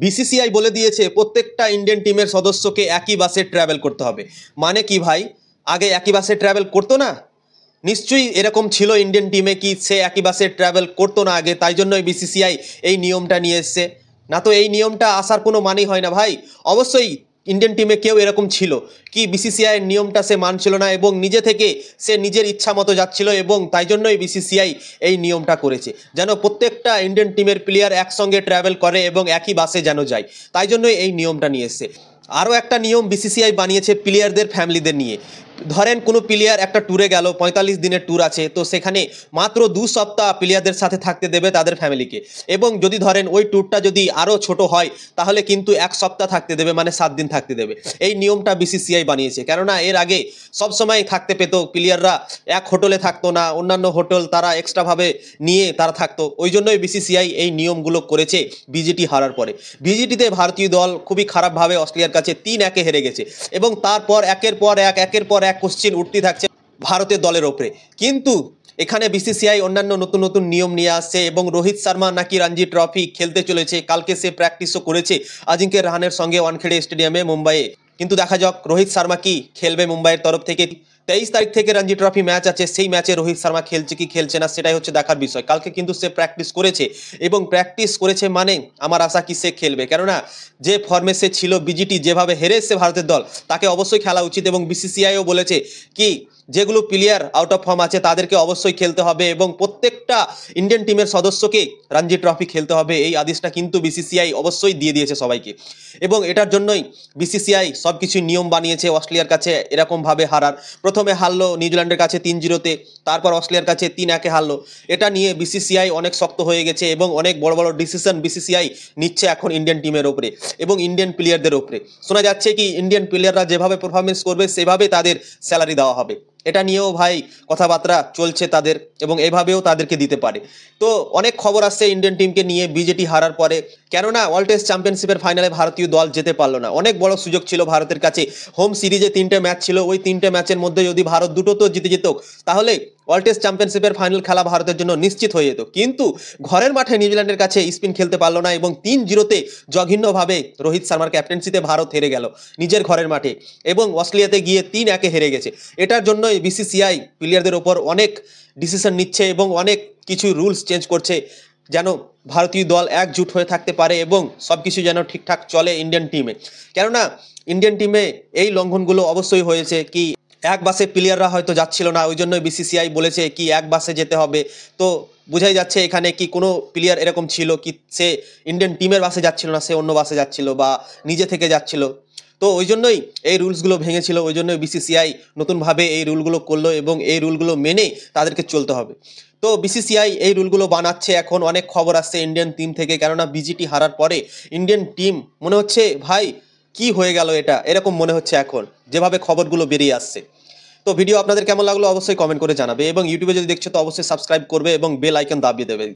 BCCI বলে দিয়েছে প্রত্যেকটা ইন্ডিয়ান টিমের সদস্যকে একই বাসে ট্রাভেল করতে হবে। মানে কি ভাই, আগে একই বাসে ট্রাভেল করতো না? নিশ্চয়ই এরকম ছিল ইন্ডিয়ান টিমে কি সে একই বাসে ট্রাভেল করতো না আগে, তাই জন্যই বিসিসিআই এই নিয়মটা নিয়ে এসছে। না তো এই নিয়মটা আসার কোনো মানেই হয় না ভাই। অবশ্যই ইন্ডিয়ান টিমে কেউ এরকম ছিল কি বিসিসিআইয়ের নিয়মটা সে মানছিল না এবং নিজে থেকে সে নিজের ইচ্ছা মতো যাচ্ছিল, এবং তাই জন্যই বিসিসিআই এই নিয়মটা করেছে যেন প্রত্যেকটা ইন্ডিয়ান টিমের প্লেয়ার একসঙ্গে ট্রাভেল করে এবং একই বাসে যেন যায়। তাই জন্যই এই নিয়মটা নিয়ে এসছে। আরও একটা নিয়ম বিসিসিআই বানিয়েছে প্লেয়ারদের ফ্যামিলিদের নিয়ে। ধরেন কোনো প্লেয়ার একটা ট্যুরে গেল, ৪৫ দিনের ট্যুর আছে, তো সেখানে মাত্র ২ সপ্তাহ প্লেয়ারদের সাথে থাকতে দেবে তাদের ফ্যামিলিকে। এবং যদি ধরেন ওই ট্যুরটা যদি আরও ছোট হয় তাহলে কিন্তু ১ সপ্তাহ থাকতে দেবে, মানে ৭ দিন থাকতে দেবে। এই নিয়মটা বিসিসিআই বানিয়েছে, কেননা এর আগে সবসময় থাকতে পেত প্লেয়াররা, এক হোটেলে থাকতো না, অন্যান্য হোটেল তারা এক্সট্রাভাবে নিয়ে তারা থাকতো। ওই জন্যই বিসিসিআই এই নিয়মগুলো করেছে বিজিটি হারার পরে। বিজিটিতে ভারতীয় দল খুবই খারাপভাবে অস্ট্রেলিয়ার কাছে ৩-১ হেরে গেছে, এবং তারপর একের পর এক কোশ্চেন উঠতে থাকছে ভারতের দলের ওপরে। কিন্তু এখানে বিসিসিআই অন্যান্য নতুন নতুন নিয়ম নিয়ে আসছে, এবং রোহিত শর্মা নাকি রঞ্জি ট্রফি খেলতে চলেছে। কালকে সে প্র্যাকটিসও করেছে আজিঙ্ক্য রাহানের সঙ্গে ওয়ানখেড়ে স্টেডিয়ামে মুম্বাইয়ে। কিন্তু দেখা যাক রোহিত শর্মা কি খেলবে মুম্বাইয়ের তরফ থেকে। ২৩ তারিখ থেকে রঞ্জি ট্রফি ম্যাচ আছে, সেই ম্যাচে রোহিত শর্মা খেলছে কি খেলছে না সেটাই হচ্ছে দেখার বিষয়। কালকে কিন্তু সে প্র্যাকটিস করেছে, এবং প্র্যাকটিস করেছে মানে আমার আশা কি সে খেলবে, কেননা যে ফর্মে সে ছিল, বিজিটি যেভাবে হেরে এসছে ভারতের দল, তাকে অবশ্যই খেলা উচিত। এবং বিসিসিআইও বলেছে কি যেগুলো প্লেয়ার আউট অফ ফর্ম আছে তাদেরকে অবশ্যই খেলতে হবে, এবং প্রত্যেকটা ইন্ডিয়ান টিমের সদস্যকে রঞ্জি ট্রফি খেলতে হবে। এই আদেশটা কিন্তু বিসিসিআই অবশ্যই দিয়ে দিয়েছে সবাইকে, এবং এটার জন্যই বিসিসিআই সব কিছু নিয়ম বানিয়েছে অস্ট্রেলিয়ার কাছে এরকমভাবে হারার। প্রথমে হারলো নিউজিল্যান্ডের কাছে ৩-০-তে, তারপর অস্ট্রেলিয়ার কাছে ৩-১-এ হারলো। এটা নিয়ে বিসিসিআই অনেক শক্ত হয়ে গেছে, এবং অনেক বড় বড় ডিসিশন বিসিসিআই নিচ্ছে এখন ইন্ডিয়ান টিমের ওপরে এবং ইন্ডিয়ান প্লেয়ারদের ওপরে। শোনা যাচ্ছে কি ইন্ডিয়ান প্লেয়াররা যেভাবে পারফরমেন্স করবে সেভাবে তাদের স্যালারি দেওয়া হবে। এটা নিয়েও ভাই কথাবার্তা চলছে তাদের, এবং এভাবেও তাদেরকে দিতে পারে। তো অনেক খবর আসছে ইন্ডিয়ান টিমকে নিয়ে বিজেটি হারার পরে, কেননা ওয়ার্ল্ড টেস্ট চ্যাম্পিয়নশিপের ফাইনালে ভারতীয় দল যেতে পারলো না। অনেক বড় সুযোগ ছিল ভারতের কাছে। হোম সিরিজে ৩টে ম্যাচ ছিল, ওই ৩টে ম্যাচের মধ্যে যদি ভারত দুটো তো জিতে যেত, তাহলে ওয়ার্ল্ড টেস্ট চ্যাম্পিয়নশিপের ফাইনাল খেলা ভারতের জন্য নিশ্চিত হয়ে যেত। কিন্তু ঘরের মাঠে নিউজিল্যান্ডের কাছে স্পিন খেলতে পারলো না, এবং ৩-০-তে জঘন্যভাবে রোহিত শর্মার ক্যাপ্টেন্সিতে ভারত হেরে গেল নিজের ঘরের মাঠে, এবং অস্ট্রেলিয়াতে গিয়ে ৩-১-এ হেরে গেছে। এটার জন্যই বিসিসিআই প্লেয়ারদের ওপর অনেক ডিসিশন নিচ্ছে এবং অনেক কিছু রুলস চেঞ্জ করছে, যেন ভারতীয় দল একজুট হয়ে থাকতে পারে এবং সব কিছু যেন ঠিকঠাক চলে ইন্ডিয়ান টিমে। কেননা ইন্ডিয়ান টিমে এই লঙ্ঘনগুলো অবশ্যই হয়েছে কি এক বাসে প্লেয়াররা হয়তো যাচ্ছিল না, ওই জন্যই বিসিসিআই বলেছে কি এক বাসে যেতে হবে। তো বোঝাই যাচ্ছে এখানে কি কোনো প্লেয়ার এরকম ছিল কি সে ইন্ডিয়ান টিমের বাসে যাচ্ছিল না, সে অন্য বাসে যাচ্ছিল বা নিজে থেকে যাচ্ছিল। তো ওই জন্যই এই রুলসগুলো ভেঙেছিল, ওই জন্যই বিসিসিআই নতুনভাবে এই রুলগুলো করলো, এবং এই রুলগুলো মেনে তাদেরকে চলতে হবে। তো বিসিসিআই এই রুলগুলো বানাচ্ছে। এখন অনেক খবর আসছে ইন্ডিয়ান টিম থেকে, কেননা বিজিটি হারার পরে ইন্ডিয়ান টিম মনে হচ্ছে ভাই কি হয়ে গেল এটা, এরকম মনে হচ্ছে এখন যেভাবে খবরগুলো বেরিয়ে আসছে। তো ভিডিও আপনাদের কেমন লাগলো অবশ্যই কমেন্ট করে জানাবে, এবং ইউটিউবে যদি দেখছো তো অবশ্যই সাবস্ক্রাইব করবে এবং বেল আইকন দাবিয়ে দেবে।